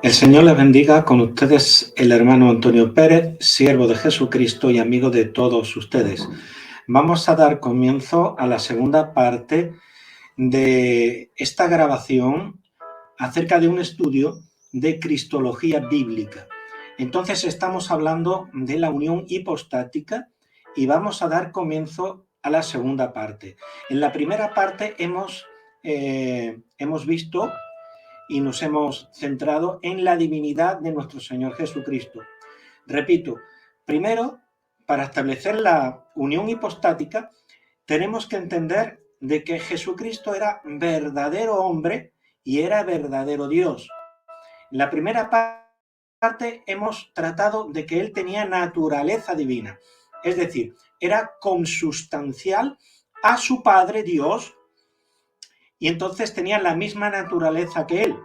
El Señor les bendiga. Con ustedes el hermano Antonio Pérez, siervo de Jesucristo y amigo de todos ustedes. Vamos a dar comienzo a la segunda parte de esta grabación acerca de un estudio de cristología bíblica. Entonces estamos hablando de la unión hipostática y vamos a dar comienzo a la segunda parte. En la primera parte hemos visto y nos hemos centrado en la divinidad de nuestro Señor Jesucristo. Repito, primero, para establecer la unión hipostática, tenemos que entender de que Jesucristo era verdadero hombre y era verdadero Dios. En la primera parte hemos tratado de que él tenía naturaleza divina, es decir, era consustancial a su Padre Dios, y entonces tenía la misma naturaleza que él.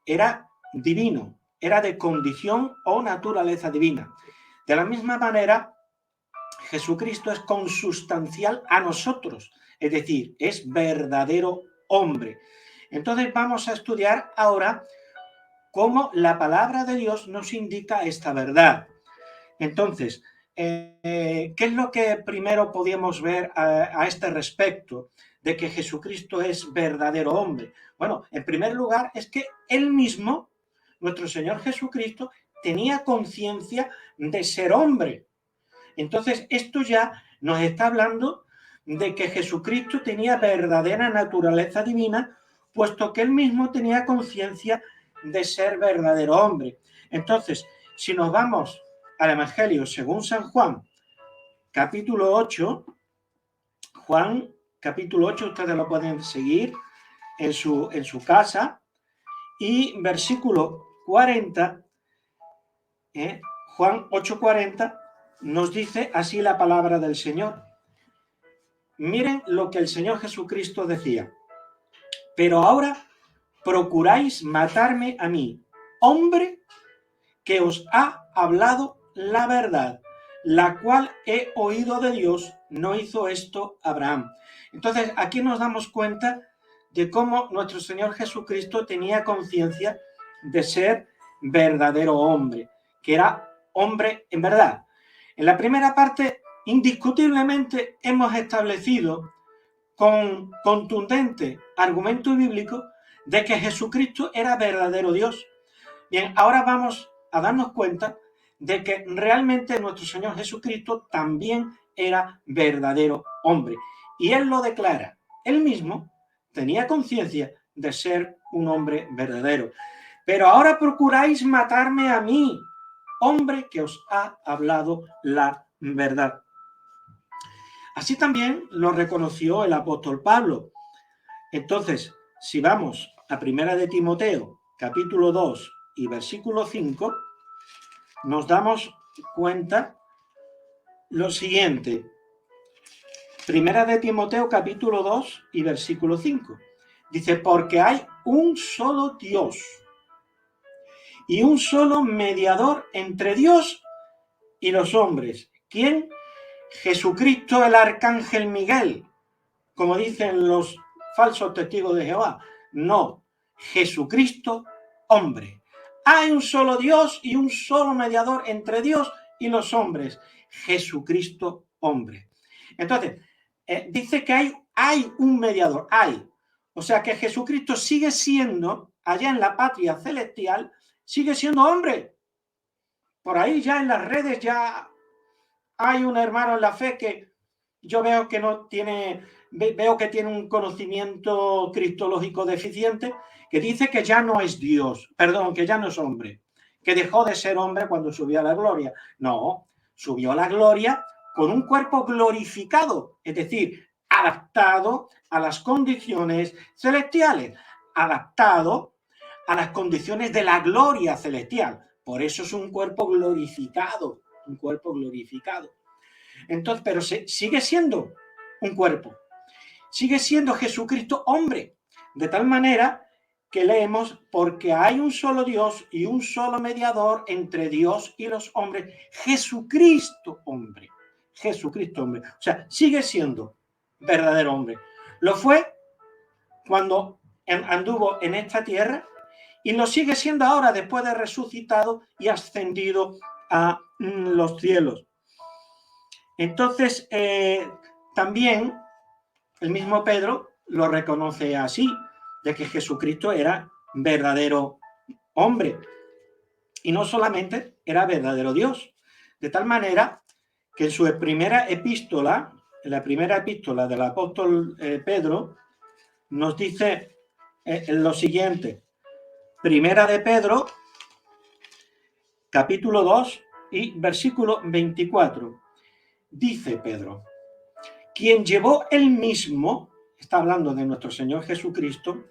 Era divino, era de condición o naturaleza divina. De la misma manera, Jesucristo es consustancial a nosotros, es decir, es verdadero hombre. Entonces vamos a estudiar ahora cómo la palabra de Dios nos indica esta verdad. Entonces, ¿qué es lo que primero podíamos ver a este respecto de que Jesucristo es verdadero hombre? Bueno, en primer lugar es que él mismo, nuestro Señor Jesucristo, tenía conciencia de ser hombre. Entonces, esto ya nos está hablando de que Jesucristo tenía verdadera naturaleza divina, puesto que él mismo tenía conciencia de ser verdadero hombre. Entonces, si nos vamos al Evangelio según San Juan, capítulo 8, Juan, capítulo 8, ustedes lo pueden seguir en su casa, y versículo 40, Juan 8:40, nos dice así la palabra del Señor. Miren lo que el Señor Jesucristo decía: pero ahora procuráis matarme a mí, hombre que os ha hablado la verdad, la cual he oído de Dios, no hizo esto Abraham. Entonces, aquí nos damos cuenta de cómo nuestro Señor Jesucristo tenía conciencia de ser verdadero hombre, que era hombre en verdad. En la primera parte, indiscutiblemente, hemos establecido con contundente argumento bíblico de que Jesucristo era verdadero Dios. Bien, ahora vamos a darnos cuenta de que realmente nuestro Señor Jesucristo también era verdadero hombre. Y él lo declara. Él mismo tenía conciencia de ser un hombre verdadero. Pero ahora procuráis matarme a mí, hombre que os ha hablado la verdad. Así también lo reconoció el apóstol Pablo. Entonces, si vamos a Primera de Timoteo, capítulo 2 y versículo 5, nos damos cuenta lo siguiente. Primera de Timoteo, capítulo 2 y versículo 5. Dice, porque hay un solo Dios y un solo mediador entre Dios y los hombres. ¿Quién? Jesucristo el arcángel Miguel, como dicen los falsos testigos de Jehová. No, Jesucristo hombre. Hay un solo Dios y un solo mediador entre Dios y los hombres, Jesucristo hombre. Entonces, dice que hay un mediador, hay. O sea que Jesucristo sigue siendo, allá en la patria celestial, sigue siendo hombre. Por ahí ya en las redes ya hay un hermano en la fe que yo veo que no tiene, veo que tiene un conocimiento cristológico deficiente, que dice que ya no es Dios, perdón, que ya no es hombre, que dejó de ser hombre cuando subió a la gloria. No, subió a la gloria con un cuerpo glorificado, es decir, adaptado a las condiciones celestiales, adaptado a las condiciones de la gloria celestial. Por eso es un cuerpo glorificado, un cuerpo glorificado. Entonces, pero sigue siendo un cuerpo, sigue siendo Jesucristo hombre, de tal manera que leemos, porque hay un solo Dios y un solo mediador entre Dios y los hombres, Jesucristo hombre, Jesucristo hombre. O sea, sigue siendo verdadero hombre. Lo fue cuando anduvo en esta tierra y lo sigue siendo ahora después de resucitado y ascendido a los cielos. Entonces, también el mismo Pedro lo reconoce así, de que Jesucristo era verdadero hombre y no solamente era verdadero Dios, de tal manera que en su primera epístola, en la primera epístola del apóstol Pedro, nos dice lo siguiente: Primera de Pedro, capítulo 2 y versículo 24. Dice Pedro: quien llevó él mismo, está hablando de nuestro Señor Jesucristo,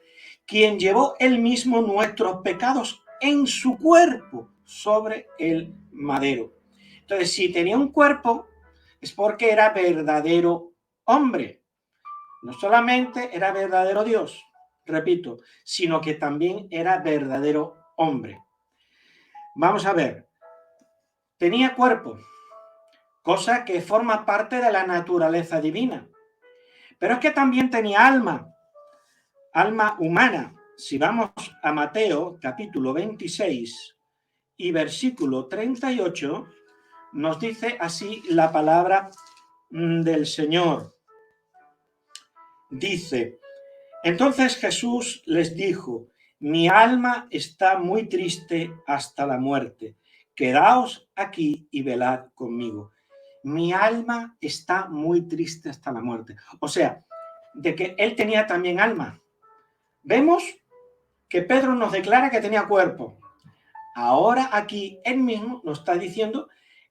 quien llevó él mismo nuestros pecados en su cuerpo sobre el madero. Entonces, si tenía un cuerpo, es porque era verdadero hombre. No solamente era verdadero Dios, repito, sino que también era verdadero hombre. Vamos a ver, tenía cuerpo, cosa que forma parte de la naturaleza divina. Pero es que también tenía alma humana. Si vamos a Mateo capítulo 26 y versículo 38, nos dice así la palabra del Señor. Dice: entonces Jesús les dijo: mi alma está muy triste hasta la muerte. Quedaos aquí y velad conmigo. Mi alma está muy triste hasta la muerte. O sea, de que él tenía también alma. Vemos que Pedro nos declara que tenía cuerpo. Ahora aquí él mismo nos está diciendo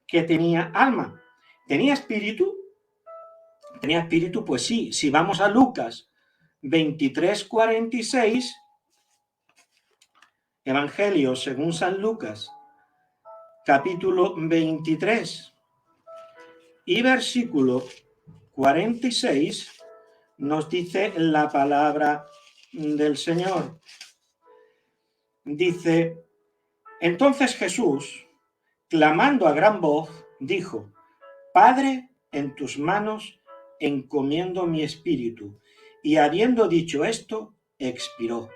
que tenía alma. ¿Tenía espíritu? ¿Tenía espíritu? Pues sí. Si vamos a Lucas 23:46, Evangelio según San Lucas, capítulo 23 y versículo 46, nos dice la palabra del Señor. Dice: entonces Jesús, clamando a gran voz, dijo: Padre, en tus manos encomiendo mi espíritu. Y habiendo dicho esto, expiró.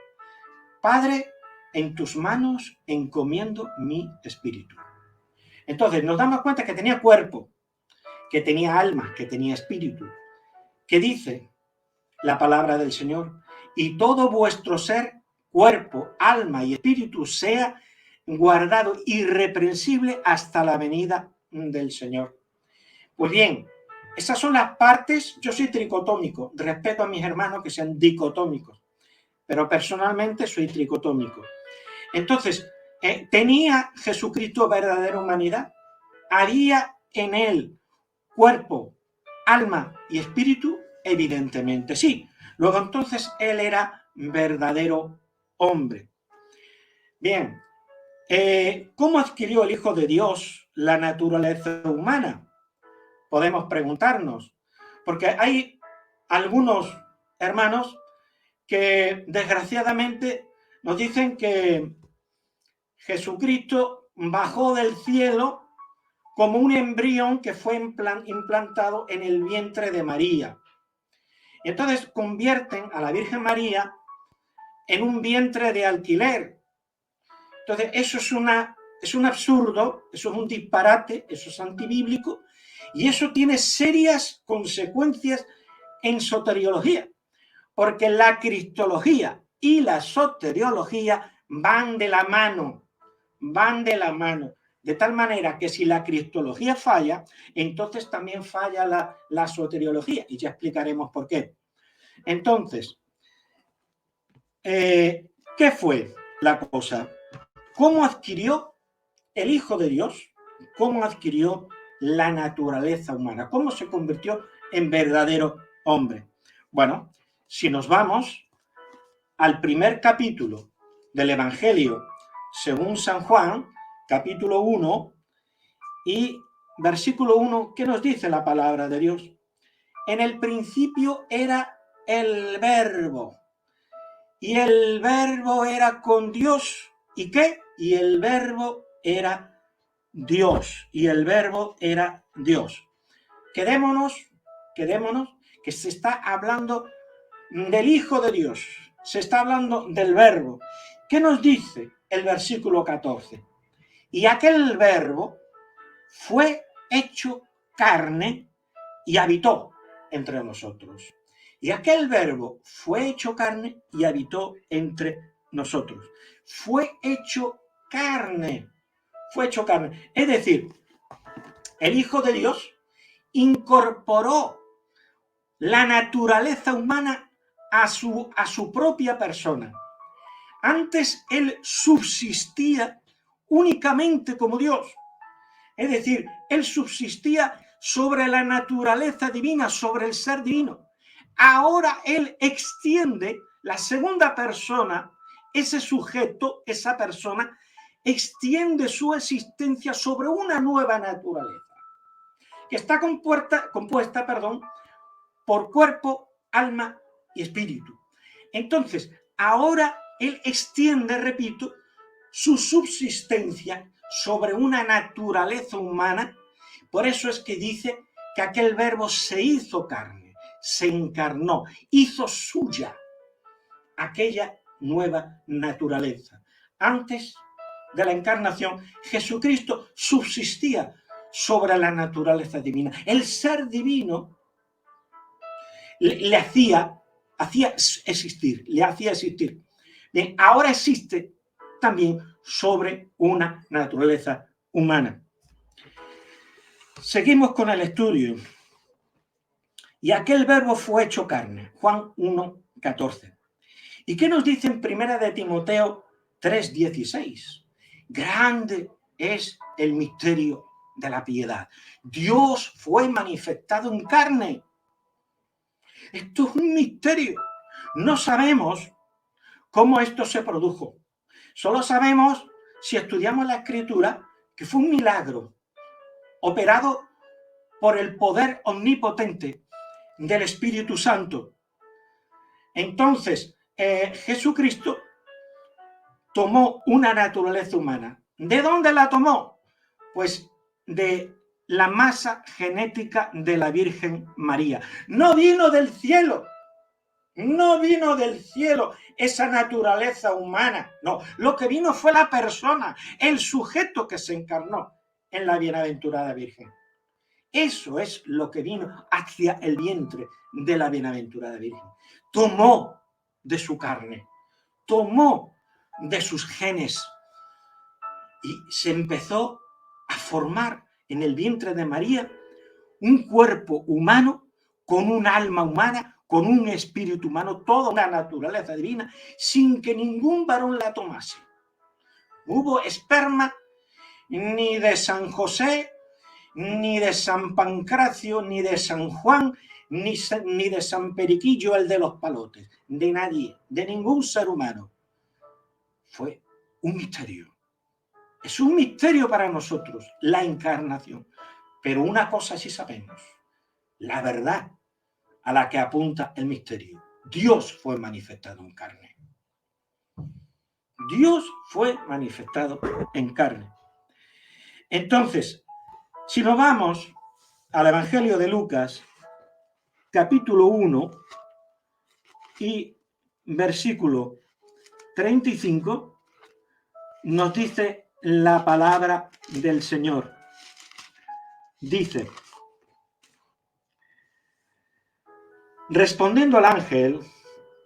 Padre, en tus manos encomiendo mi espíritu. Entonces nos damos cuenta que tenía cuerpo, que tenía alma, que tenía espíritu. ¿Qué dice la palabra del Señor? Y todo vuestro ser, cuerpo, alma y espíritu sea guardado irreprensible hasta la venida del Señor. Pues bien, esas son las partes. Yo soy tricotómico, respeto a mis hermanos que sean dicotómicos, pero personalmente soy tricotómico. Entonces, ¿tenía Jesucristo verdadera humanidad? ¿Había en él cuerpo, alma y espíritu? Evidentemente sí. Luego entonces él era verdadero hombre. Bien, ¿cómo adquirió el Hijo de Dios la naturaleza humana? Podemos preguntarnos, porque hay algunos hermanos que desgraciadamente nos dicen que Jesucristo bajó del cielo como un embrión que fue implantado en el vientre de María. Y entonces convierten a la Virgen María en un vientre de alquiler. Entonces eso es un absurdo, eso es un disparate, eso es antibíblico, y eso tiene serias consecuencias en soteriología, porque la cristología y la soteriología van de la mano, de tal manera que si la cristología falla, entonces también falla la soteriología, y ya explicaremos por qué. Entonces, ¿qué fue la cosa? ¿Cómo adquirió el Hijo de Dios? ¿Cómo adquirió la naturaleza humana? ¿Cómo se convirtió en verdadero hombre? Bueno, si nos vamos al primer capítulo del Evangelio según San Juan, capítulo 1 y versículo 1, ¿qué nos dice la palabra de Dios? En el principio era el Verbo, y el Verbo era con Dios. ¿Y qué? Y el Verbo era Dios, y el Verbo era Dios. Quedémonos que se está hablando del Hijo de Dios, se está hablando del Verbo, ¿Qué nos dice el versículo 14? Y aquel verbo fue hecho carne y habitó entre nosotros. Y aquel verbo fue hecho carne y habitó entre nosotros. Fue hecho carne. Fue hecho carne. Es decir, el Hijo de Dios incorporó la naturaleza humana a su propia persona. Antes él subsistía únicamente como Dios. Es decir, él subsistía sobre la naturaleza divina, sobre el ser divino. Ahora él extiende la segunda persona, ese sujeto, esa persona, extiende su existencia sobre una nueva naturaleza, que está compuesta, por cuerpo, alma y espíritu. Entonces, ahora él extiende, repito, su subsistencia sobre una naturaleza humana. Por eso es que dice que aquel verbo se hizo carne, se encarnó, hizo suya aquella nueva naturaleza. Antes de la encarnación, Jesucristo subsistía sobre la naturaleza divina. El ser divino le hacía existir. Bien, ahora existe también sobre una naturaleza humana. Seguimos con el estudio. Y aquel verbo fue hecho carne. Juan 1:14. ¿Y qué nos dice en 1 de Timoteo 3:16? Grande es el misterio de la piedad. Dios fue manifestado en carne. Esto es un misterio. No sabemos cómo esto se produjo. Solo sabemos, si estudiamos la Escritura, que fue un milagro operado por el poder omnipotente del Espíritu Santo. Entonces, Jesucristo tomó una naturaleza humana. ¿De dónde la tomó? Pues de la masa genética de la Virgen María. No vino del cielo. No vino del cielo esa naturaleza humana. No, lo que vino fue la persona, el sujeto que se encarnó en la bienaventurada Virgen. Eso es lo que vino hacia el vientre de la bienaventurada Virgen. Tomó de su carne, tomó de sus genes y se empezó a formar en el vientre de María un cuerpo humano con un alma humana, con un espíritu humano, toda una naturaleza divina, sin que ningún varón la tomase. Hubo esperma ni de San José, ni de San Pancracio, ni de San Juan, ni de San Periquillo, el de los palotes, de nadie, de ningún ser humano. Fue un misterio. Es un misterio para nosotros, la encarnación. Pero una cosa sí sabemos, la verdad a la que apunta el misterio. Dios fue manifestado en carne. Dios fue manifestado en carne. Entonces, si nos vamos al Evangelio de Lucas, capítulo 1 y versículo 35, nos dice la palabra del Señor. Dice: respondiendo el ángel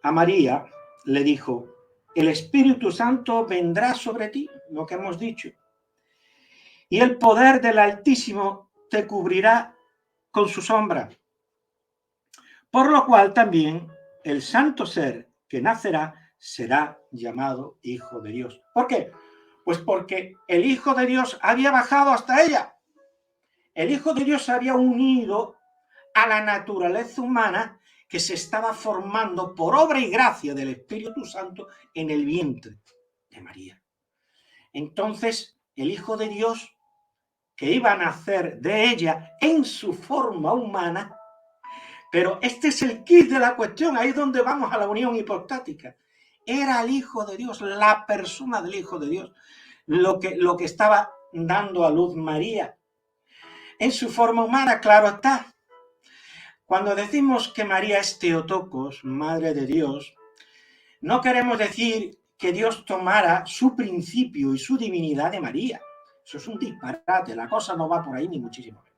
a María, le dijo: el Espíritu Santo vendrá sobre ti, lo que hemos dicho, y el poder del Altísimo te cubrirá con su sombra. Por lo cual también el santo ser que nacerá será llamado Hijo de Dios. ¿Por qué? Pues porque el Hijo de Dios había bajado hasta ella. El Hijo de Dios se había unido a la naturaleza humana que se estaba formando por obra y gracia del Espíritu Santo en el vientre de María. Entonces, el Hijo de Dios, que iba a nacer de ella en su forma humana, pero este es el quid de la cuestión, ahí es donde vamos a la unión hipostática. Era el Hijo de Dios, la persona del Hijo de Dios, lo que estaba dando a luz María. En su forma humana, claro está. Cuando decimos que María es Theotokos, Madre de Dios, no queremos decir que Dios tomara su principio y su divinidad de María. Eso es un disparate, la cosa no va por ahí ni muchísimo menos.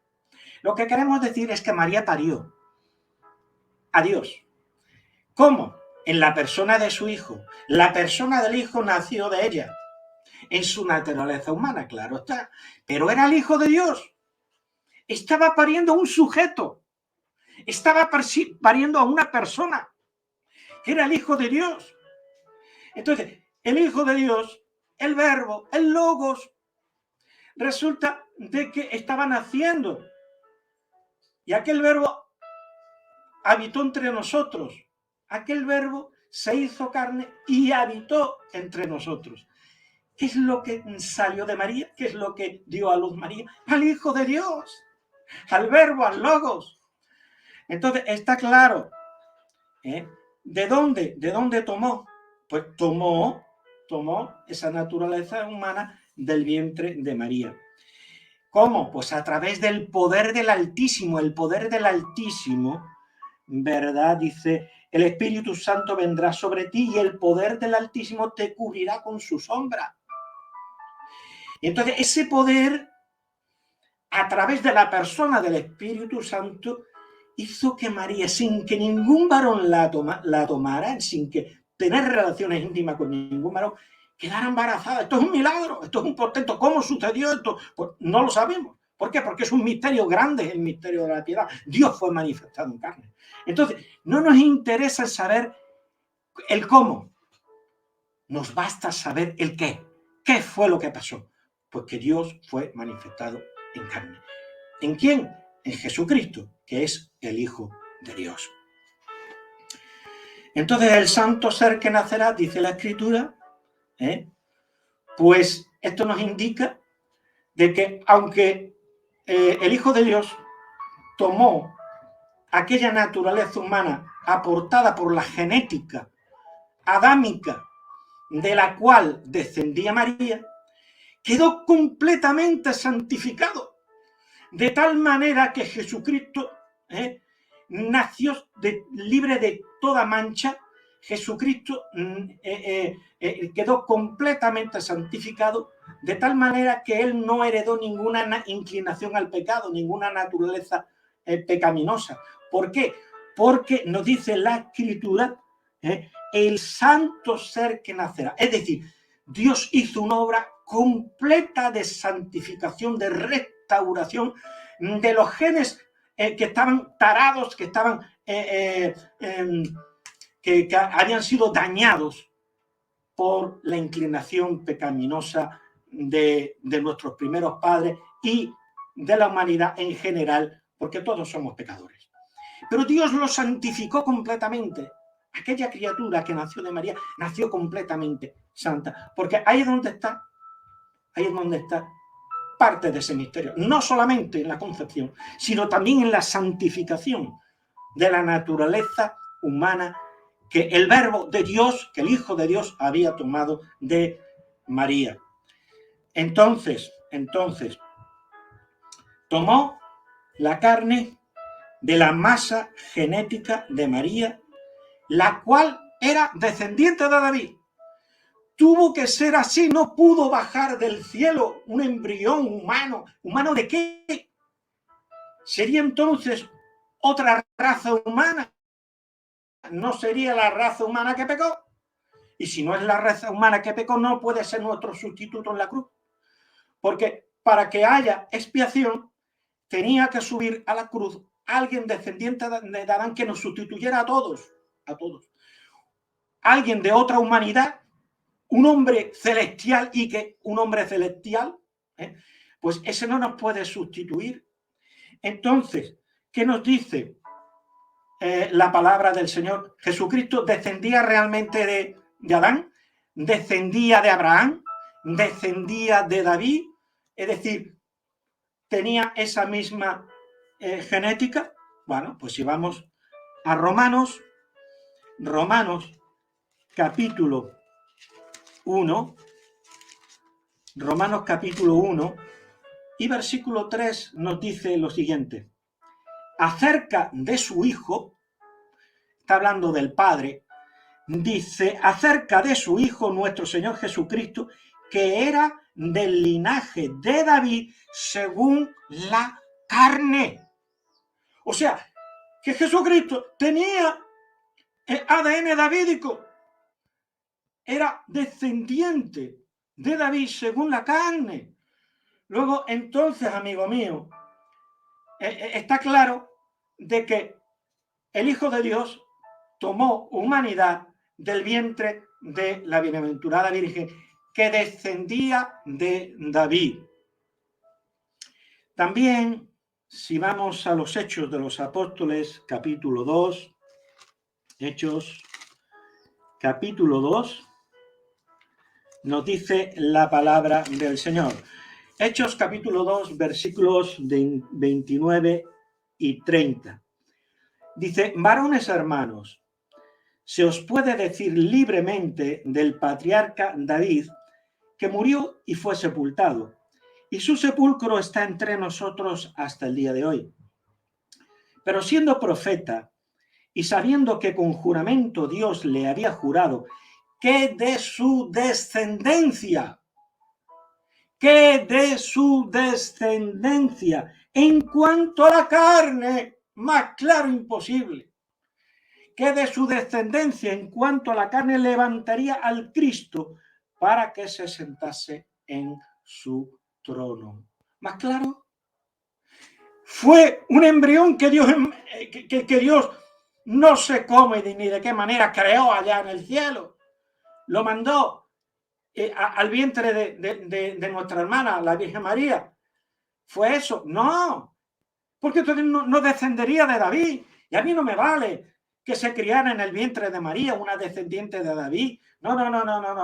Lo que queremos decir es que María parió a Dios. ¿Cómo? En la persona de su hijo. La persona del hijo nació de ella, en su naturaleza humana, claro está. Pero era el hijo de Dios. Estaba pariendo a un sujeto. Estaba pariendo a una persona. Era el hijo de Dios. Entonces, el hijo de Dios, el verbo, el logos, resulta de que estaba naciendo. Y aquel verbo habitó entre nosotros. Aquel verbo se hizo carne y habitó entre nosotros. ¿Qué es lo que salió de María? ¿Qué es lo que dio a luz María? Al Hijo de Dios, al verbo, al logos. Entonces, está claro. ¿De dónde tomó? Pues tomó esa naturaleza humana del vientre de María. ¿Cómo? Pues a través del poder del Altísimo. El poder del Altísimo, ¿verdad? Dice, el Espíritu Santo vendrá sobre ti y el poder del Altísimo te cubrirá con su sombra. Y entonces ese poder, a través de la persona del Espíritu Santo, hizo que María, sin que ningún varón la tomara, sin que tener relaciones íntimas con ningún varón, quedara embarazada. Esto es un milagro, esto es un portento. ¿Cómo sucedió esto? Pues no lo sabemos. ¿Por qué? Porque es un misterio grande, el misterio de la piedad. Dios fue manifestado en carne. Entonces, no nos interesa saber el cómo. Nos basta saber el qué. ¿Qué fue lo que pasó? Pues que Dios fue manifestado en carne. ¿En quién? En Jesucristo, que es el Hijo de Dios. Entonces, el santo ser que nacerá, dice la Escritura, pues esto nos indica de que aunque el Hijo de Dios tomó aquella naturaleza humana aportada por la genética adámica de la cual descendía María, quedó completamente santificado, de tal manera que Jesucristo nació libre de toda mancha. Jesucristo quedó completamente santificado, de tal manera que él no heredó ninguna inclinación al pecado, ninguna naturaleza pecaminosa. ¿Por qué? Porque nos dice la Escritura, el santo ser que nacerá. Es decir, Dios hizo una obra completa de santificación, de restauración de los genes que estaban tarados, que estaban que habían sido dañados por la inclinación pecaminosa de nuestros primeros padres y de la humanidad en general, porque todos somos pecadores. Pero Dios lo santificó completamente. Aquella criatura que nació de María nació completamente santa, porque ahí es donde está parte de ese misterio, no solamente en la concepción, sino también en la santificación de la naturaleza humana que el verbo de Dios, que el Hijo de Dios había tomado de María. Entonces, tomó la carne de la masa genética de María, la cual era descendiente de David. Tuvo que ser así, no pudo bajar del cielo un embrión humano. ¿Humano de qué? Sería entonces otra raza humana. No sería la raza humana que pecó. Y si no es la raza humana que pecó, no puede ser nuestro sustituto en la cruz. Porque para que haya expiación, tenía que subir a la cruz alguien descendiente de Adán que nos sustituyera a todos. Alguien de otra humanidad, un hombre celestial y que un hombre celestial, pues ese no nos puede sustituir. Entonces, ¿qué nos dice la palabra del Señor? Jesucristo descendía realmente de Adán, descendía de Abraham, descendía de David, es decir, tenía esa misma genética. Bueno, pues si vamos a Romanos capítulo 1, Romanos capítulo 1 y versículo 3 nos dice lo siguiente: acerca de su Hijo, está hablando del Padre, dice acerca de su Hijo, nuestro Señor Jesucristo, que era del linaje de David según la carne. O sea, que Jesucristo tenía el ADN davídico, era descendiente de David según la carne. Luego, entonces, amigo mío, está claro de que el Hijo de Dios tomó humanidad del vientre de la bienaventurada Virgen que descendía de David. También, si vamos a los Hechos de los Apóstoles, capítulo 2, Hechos, capítulo 2, nos dice la palabra del Señor. Hechos, capítulo 2, versículos de 29 y 30. Dice, varones hermanos, se os puede decir libremente del patriarca David, que murió y fue sepultado, y su sepulcro está entre nosotros hasta el día de hoy. Pero siendo profeta, y sabiendo que con juramento Dios le había jurado que de su descendencia, en cuanto a la carne, más claro imposible, que de su descendencia en cuanto a la carne levantaría al Cristo para que se sentase en su trono. ¿Más claro? Fue un embrión que Dios no sé cómo ni de qué manera creó allá en el cielo. Lo mandó al vientre de nuestra hermana, la Virgen María. ¿Fue eso? No, porque entonces no descendería de David. Y a mí no me vale que se criara en el vientre de María una descendiente de David. No,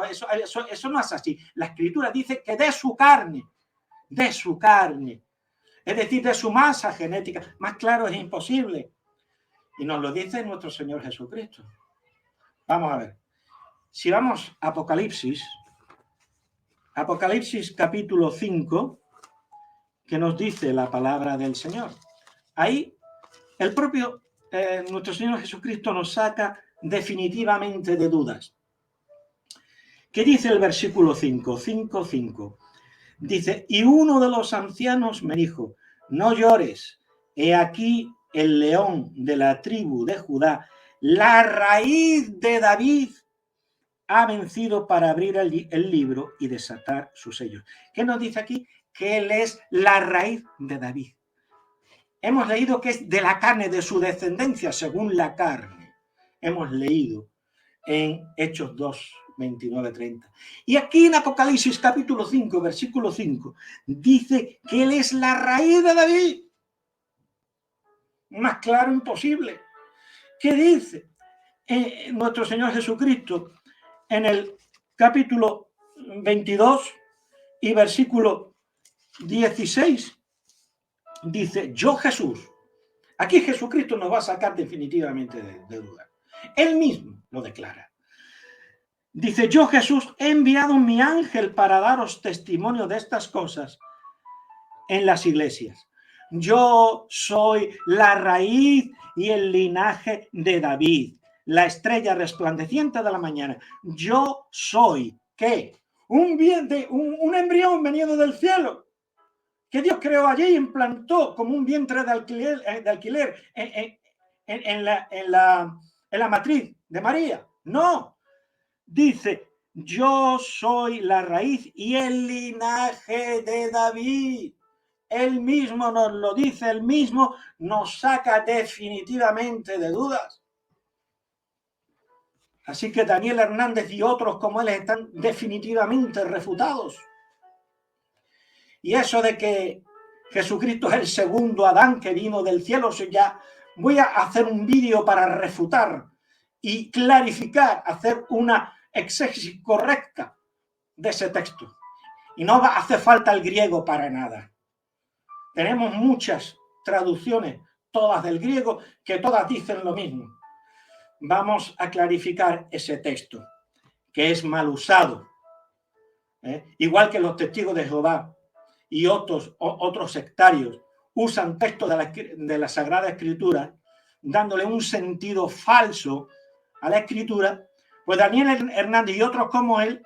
eso no es así. La Escritura dice que de su carne, es decir, de su masa genética. Más claro es imposible. Y nos lo dice nuestro Señor Jesucristo. Vamos a ver. Si vamos a Apocalipsis capítulo 5, que nos dice la palabra del Señor. Ahí el propio nuestro Señor Jesucristo nos saca definitivamente de dudas. ¿Qué dice el versículo 5? Dice, y uno de los ancianos me dijo, no llores, he aquí el león de la tribu de Judá, la raíz de David, ha vencido para abrir el libro y desatar sus sellos. ¿Qué nos dice aquí? Que él es la raíz de David. Hemos leído que es de la carne, de su descendencia, según la carne. Hemos leído en Hechos 2, 29, 30. Y aquí en Apocalipsis capítulo 5, versículo 5, dice que él es la raíz de David. Más claro imposible. ¿Qué dice nuestro Señor Jesucristo en el capítulo 22 y versículo 16? Dice, yo Jesús. Aquí Jesucristo nos va a sacar definitivamente de duda. Él mismo lo declara. Dice, yo Jesús he enviado mi ángel para daros testimonio de estas cosas en las iglesias. Yo soy la raíz y el linaje de David, la estrella resplandeciente de la mañana. Yo soy, ¿qué? Un embrión venido del cielo, que Dios creó allí y implantó como un vientre de alquiler en la matriz de María. No, dice, yo soy la raíz y el linaje de David. Él mismo nos lo dice, él mismo nos saca definitivamente de dudas. Así que Daniel Hernández y otros como él están definitivamente refutados. Y eso de que Jesucristo es el segundo Adán que vino del cielo, ya voy a hacer un vídeo para refutar y clarificar, hacer una exégesis correcta de ese texto. Y no hace falta el griego para nada. Tenemos muchas traducciones, todas del griego, que todas dicen lo mismo. Vamos a clarificar ese texto, que es mal usado. Igual que los testigos de Jehová y otros sectarios usan textos de la Sagrada Escritura, dándole un sentido falso a la Escritura, Pues Daniel Hernández y otros como él,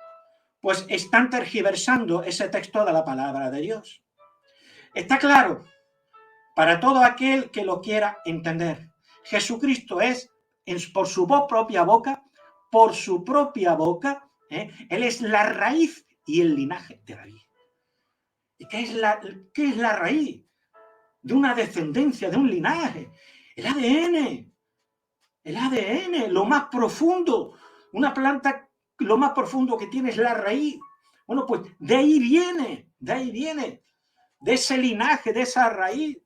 pues están tergiversando ese texto de la palabra de Dios. Está claro para todo aquel que lo quiera entender. Jesucristo es, por su propia boca, Él es la raíz y el linaje de David. ¿Y qué es la raíz? De una descendencia, de un linaje. El ADN, lo más profundo. Una planta, lo más profundo que tiene es la raíz. Bueno, pues de ahí viene, de ese linaje, de esa raíz,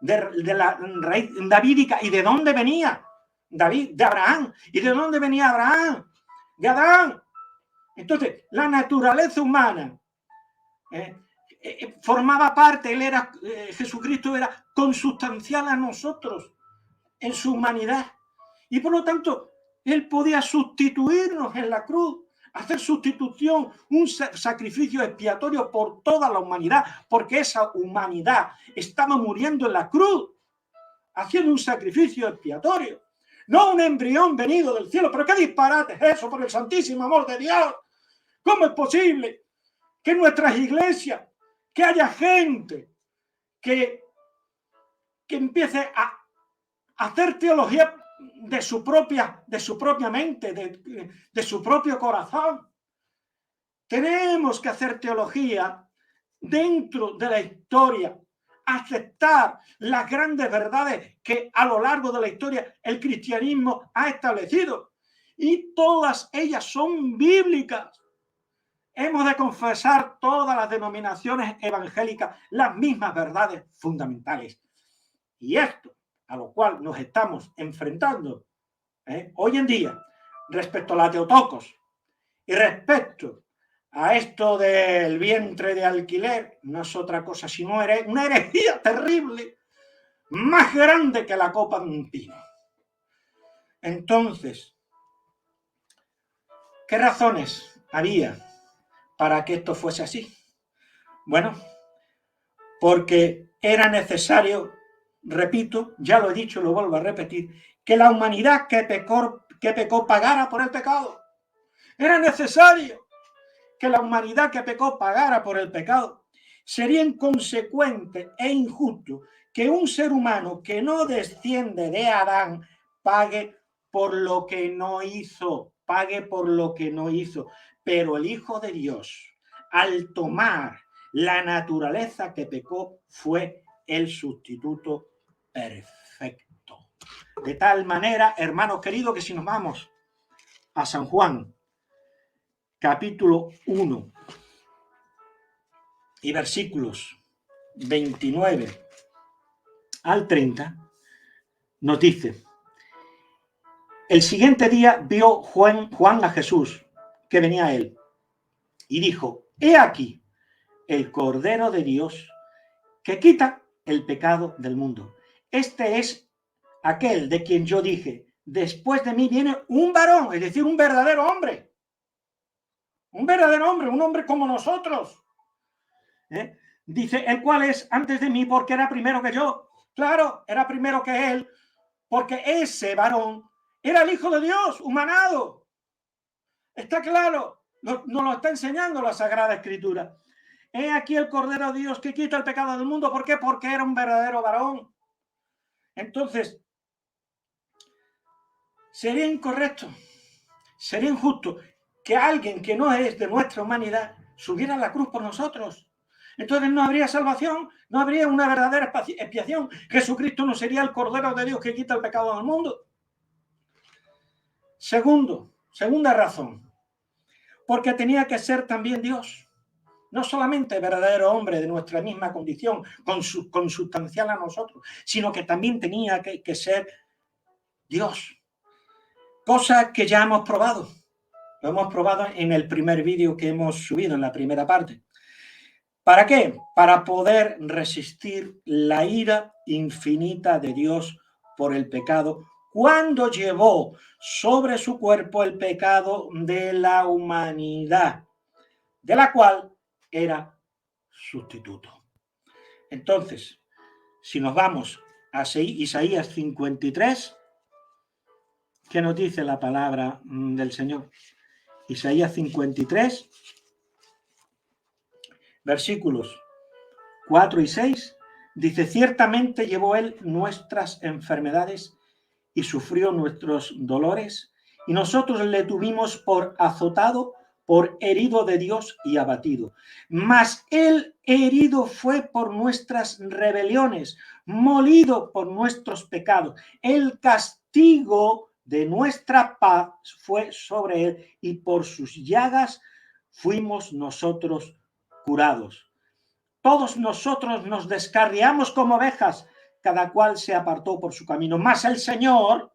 de la raíz davídica. ¿Y de dónde venía David? De Abraham. ¿Y de dónde venía Abraham? De Adán. Entonces, la naturaleza humana formaba parte, Jesucristo era consustancial a nosotros en su humanidad. Y por lo tanto, él podía sustituirnos en la cruz, hacer sustitución, un sacrificio expiatorio por toda la humanidad, porque esa humanidad estaba muriendo en la cruz, haciendo un sacrificio expiatorio. No un embrión venido del cielo. Pero qué disparate es eso, por el santísimo amor de Dios. ¿Cómo es posible que en nuestras iglesias, que haya gente que empiece a hacer teología de su propia mente, de su propio corazón? Tenemos que hacer teología dentro de la historia, aceptar las grandes verdades que a lo largo de la historia el cristianismo ha establecido, y todas ellas son bíblicas. Hemos de confesar todas las denominaciones evangélicas las mismas verdades fundamentales. Y esto a lo cual nos estamos enfrentando hoy en día respecto a la Teotocos y respecto a esto del vientre de alquiler, no es otra cosa sino una herejía terrible, más grande que la copa de un pino. Entonces, ¿qué razones había para que esto fuese así? Bueno, porque era necesario, repito, ya lo he dicho, lo vuelvo a repetir, que la humanidad que pecó pagara por el pecado. Era necesario que la humanidad que pecó pagara por el pecado. Sería inconsecuente e injusto que un ser humano que no desciende de Adán pague por lo que no hizo, Pero el Hijo de Dios, al tomar la naturaleza que pecó, fue el sustituto perfecto. De tal manera, hermanos queridos, que si nos vamos a San Juan, capítulo 1 y versículos 29 al 30, nos dice: el siguiente día vio Juan a Jesús, que venía a él, y dijo: he aquí el Cordero de Dios que quita el pecado del mundo. Este es aquel de quien yo dije: después de mí viene un varón, es decir, un verdadero hombre, un hombre como nosotros. Dice, el cual es antes de mí porque era primero que yo. Claro, era primero que él, porque ese varón era el Hijo de Dios, humanado. Está claro, nos lo está enseñando la Sagrada Escritura. He aquí el Cordero de Dios que quita el pecado del mundo. ¿Por qué? Porque era un verdadero varón. Entonces, sería incorrecto, sería injusto que alguien que no es de nuestra humanidad subiera a la cruz por nosotros. Entonces no habría salvación, no habría una verdadera expiación. Jesucristo no sería el Cordero de Dios que quita el pecado del mundo. Segunda razón, porque tenía que ser también Dios. No solamente verdadero hombre de nuestra misma condición, consustancial a nosotros, sino que también tenía que ser Dios. Cosa que ya hemos probado. Lo hemos probado en el primer vídeo que hemos subido, en la primera parte. ¿Para qué? Para poder resistir la ira infinita de Dios por el pecado, cuando llevó sobre su cuerpo el pecado de la humanidad, de la cual era sustituto. Entonces, si nos vamos a Isaías 53, ¿Qué nos dice la palabra del Señor? Isaías 53, versículos 4 y 6, dice: ciertamente llevó él nuestras enfermedades y sufrió nuestros dolores, y nosotros le tuvimos por azotado, por herido de Dios y abatido. Mas él herido fue por nuestras rebeliones, molido por nuestros pecados. El castigo de nuestra paz fue sobre él, y por sus llagas fuimos nosotros curados. Todos nosotros nos descarriamos como ovejas, cada cual se apartó por su camino, mas el Señor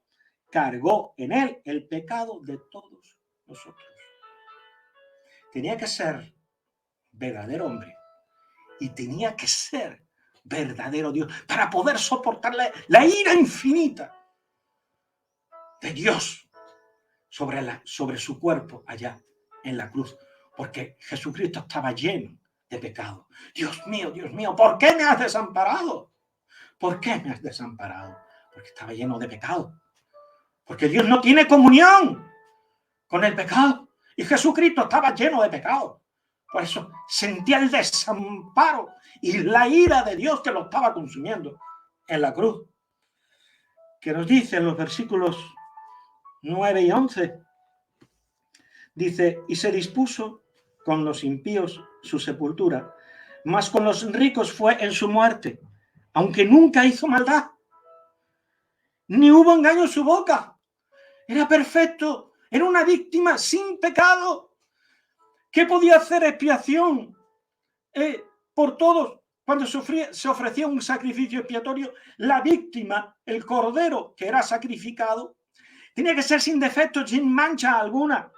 cargó en él el pecado de todos nosotros. Tenía que ser verdadero hombre y tenía que ser verdadero Dios para poder soportar la ira infinita de Dios sobre su cuerpo allá en la cruz, porque Jesucristo estaba lleno de pecado. Dios mío, ¿por qué me has desamparado? ¿Por qué me has desamparado? Porque estaba lleno de pecado. Porque Dios no tiene comunión con el pecado. Y Jesucristo estaba lleno de pecado. Por eso sentía el desamparo y la ira de Dios que lo estaba consumiendo en la cruz. Que nos dice en los versículos 9 y 11. Dice: y se dispuso con los impíos su sepultura, mas con los ricos fue en su muerte, aunque nunca hizo maldad, ni hubo engaño en su boca. Era perfecto, era una víctima sin pecado, que podía hacer expiación por todos. Cuando se ofrecía un sacrificio expiatorio, la víctima, el cordero que era sacrificado, tenía que ser sin defecto, sin mancha alguna.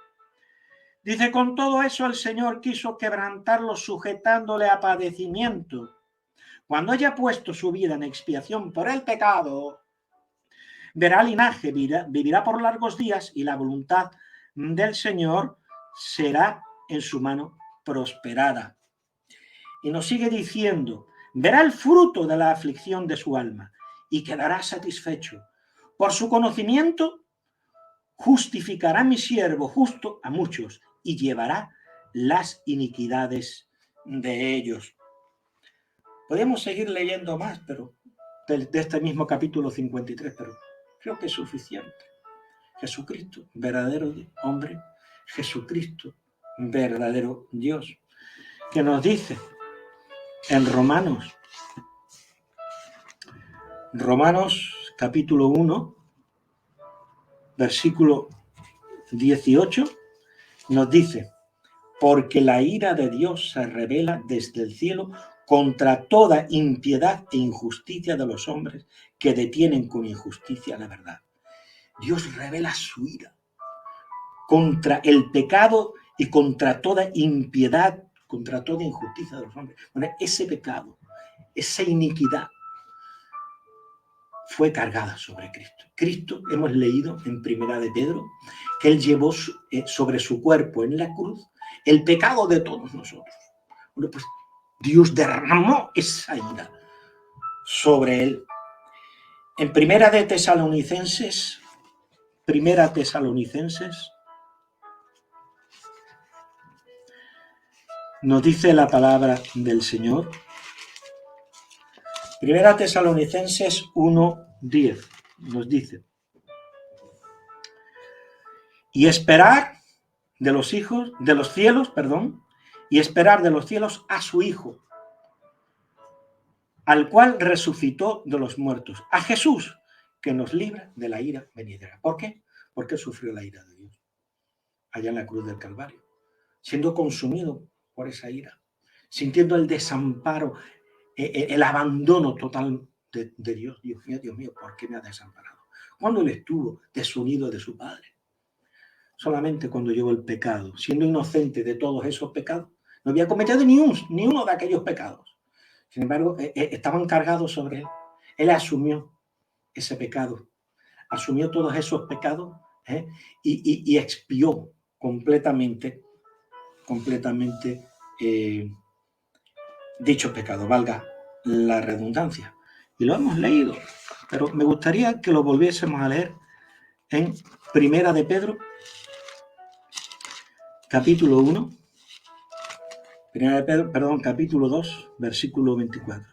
Dice: con todo eso el Señor quiso quebrantarlo, sujetándole a padecimiento. Cuando haya puesto su vida en expiación por el pecado, verá linaje, vivirá por largos días, y la voluntad del Señor será en su mano prosperada. Y nos sigue diciendo: verá el fruto de la aflicción de su alma y quedará satisfecho. Por su conocimiento justificará mi siervo justo a muchos y llevará las iniquidades de ellos. Podemos seguir leyendo más, pero de este mismo capítulo 53, pero creo que es suficiente. Jesucristo, verdadero hombre, Jesucristo, verdadero Dios, que nos dice en Romanos capítulo 1, versículo 18, nos dice: porque la ira de Dios se revela desde el cielo contra toda impiedad e injusticia de los hombres que detienen con injusticia la verdad. Dios revela su ira contra el pecado y contra toda impiedad, contra toda injusticia de los hombres. Bueno, ese pecado, esa iniquidad fue cargada sobre Cristo. Cristo, hemos leído en Primera de Pedro, que él llevó sobre su cuerpo en la cruz el pecado de todos nosotros. Bueno, pues Dios derramó esa ira sobre él. En Primera Tesalonicenses, nos dice la palabra del Señor. Primera Tesalonicenses 1:10 nos dice: y esperar de los cielos, y esperar de los cielos a su Hijo, al cual resucitó de los muertos, a Jesús, que nos libra de la ira venidera. ¿Por qué? Porque sufrió la ira de Dios allá en la cruz del Calvario, siendo consumido por esa ira, sintiendo el desamparo, el abandono total de Dios. Dios mío, ¿por qué me has desamparado? Cuando él estuvo desunido de su Padre, solamente cuando llevó el pecado, siendo inocente de todos esos pecados, no había cometido ni uno de aquellos pecados. Sin embargo, estaban cargados sobre él. Él asumió ese pecado, asumió todos esos pecados, y expió completamente dicho pecado, valga la redundancia. Y lo hemos leído, pero me gustaría que lo volviésemos a leer en Primera de Pedro, capítulo 1, capítulo 2, versículo 24.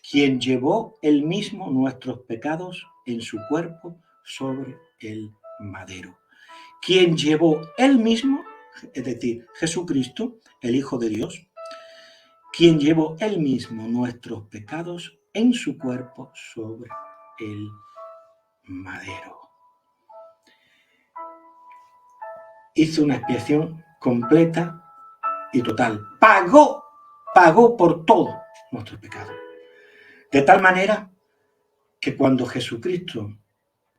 Quien llevó él mismo nuestros pecados en su cuerpo sobre el madero. Quien llevó él mismo, es decir, Jesucristo, el Hijo de Dios, quien llevó él mismo nuestros pecados en su cuerpo sobre el madero. Hizo una expiación completa y total. Pagó por todos nuestros pecados. De tal manera que cuando Jesucristo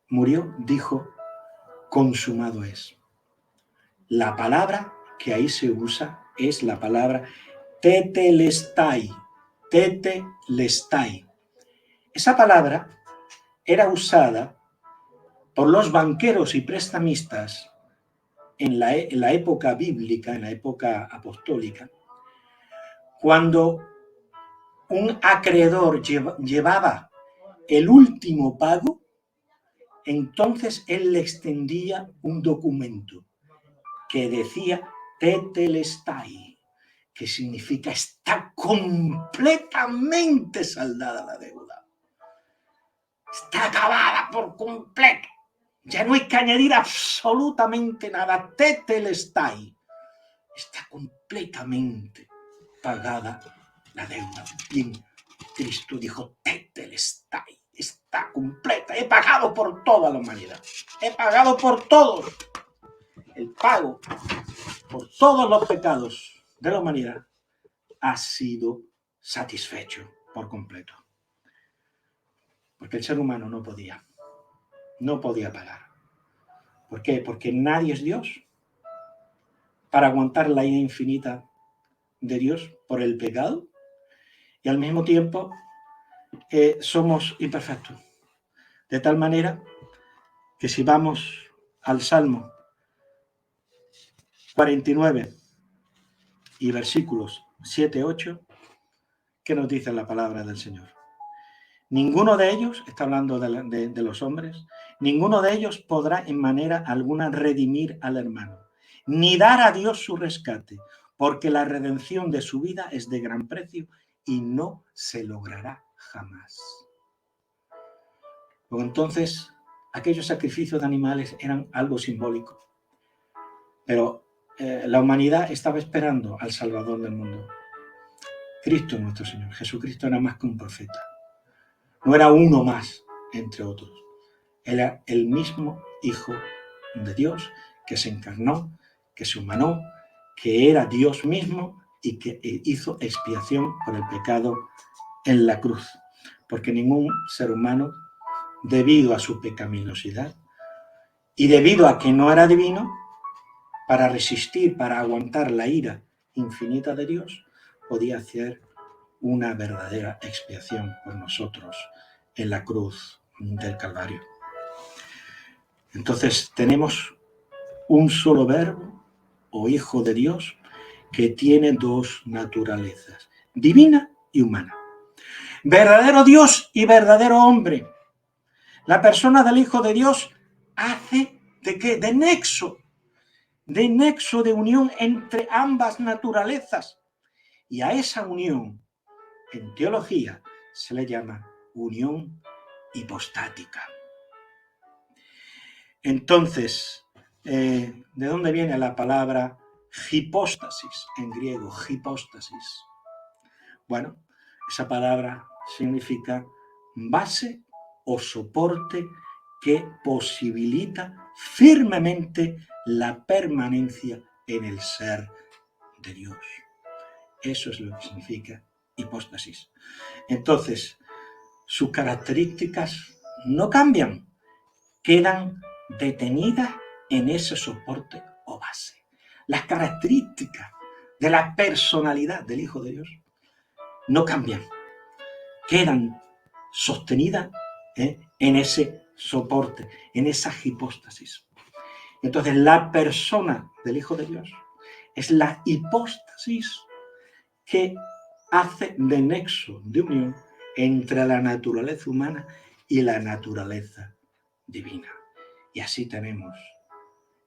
murió, dijo, consumado es. La palabra que ahí se usa es la palabra tetelestai. Tetelestai. Esa palabra era usada por los banqueros y prestamistas en la época bíblica, en la época apostólica, cuando un acreedor llevaba el último pago, entonces él le extendía un documento que decía tetelestai, que significa está completamente saldada la deuda. Está acabada por completo. Ya no hay que añadir absolutamente nada. Tetelestai. Está completamente pagada la deuda. Bien, Cristo dijo, tetelestai. Está completa. He pagado por toda la humanidad. He pagado por todo. El pago por todos los pecados de la humanidad ha sido satisfecho por completo. Porque el ser humano no podía pagar. ¿Por qué? Porque nadie es Dios para aguantar la ira infinita de Dios por el pecado, y al mismo tiempo somos imperfectos. De tal manera que si vamos al Salmo 49 y versículos 7-8, ¿qué nos dice la palabra del Señor? Ninguno de ellos, está hablando de los hombres, ninguno de ellos podrá en manera alguna redimir al hermano, ni dar a Dios su rescate, porque la redención de su vida es de gran precio y no se logrará jamás. Pues entonces, aquellos sacrificios de animales eran algo simbólico, pero la humanidad estaba esperando al Salvador del mundo. Cristo nuestro Señor, Jesucristo era más que un profeta. No era uno más entre otros. Era el mismo Hijo de Dios que se encarnó, que se humanó, que era Dios mismo y que hizo expiación por el pecado en la cruz. Porque ningún ser humano, debido a su pecaminosidad y debido a que no era divino, para resistir, para aguantar la ira infinita de Dios, podía hacer una verdadera expiación por nosotros en la cruz del Calvario. Entonces tenemos un solo verbo o Hijo de Dios que tiene dos naturalezas, divina y humana. Verdadero Dios y verdadero hombre. La persona del Hijo de Dios hace ¿de qué? De nexo de unión entre ambas naturalezas. Y a esa unión, en teología, se le llama unión hipostática. Entonces, ¿de dónde viene la palabra hipóstasis en griego? Hipóstasis. Bueno, esa palabra significa base o soporte que posibilita firmemente la permanencia en el ser de Dios. Eso es lo que significa hipóstasis. Entonces, sus características no cambian, quedan detenidas en ese soporte o base. Las características de la personalidad del Hijo de Dios no cambian, quedan sostenidas en ese soporte, en esa hipóstasis. Entonces, la persona del Hijo de Dios es la hipóstasis que hace de nexo de unión entre la naturaleza humana y la naturaleza divina. Y así tenemos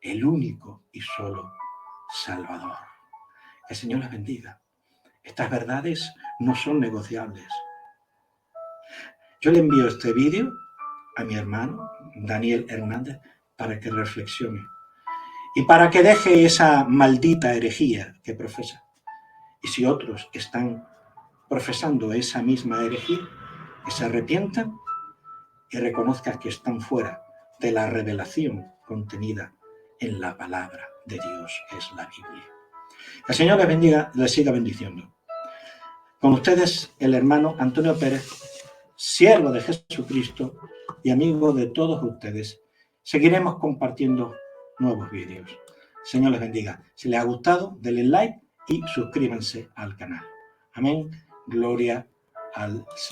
el único y solo Salvador. Que el Señor les bendiga. Estas verdades no son negociables. Yo le envío este vídeo a mi hermano Daniel Hernández para que reflexione y para que deje esa maldita herejía que profesa. Y si otros están profesando esa misma herejía, que se arrepientan y reconozcan que están fuera de la revelación contenida en la palabra de Dios, que es la Biblia. Que el Señor les bendiga, les siga bendiciendo. Con ustedes, el hermano Antonio Pérez, siervo de Jesucristo y amigo de todos ustedes. Seguiremos compartiendo nuevos vídeos. Señor les bendiga. Si les ha gustado, denle like y suscríbanse al canal. Amén. Gloria al Señor.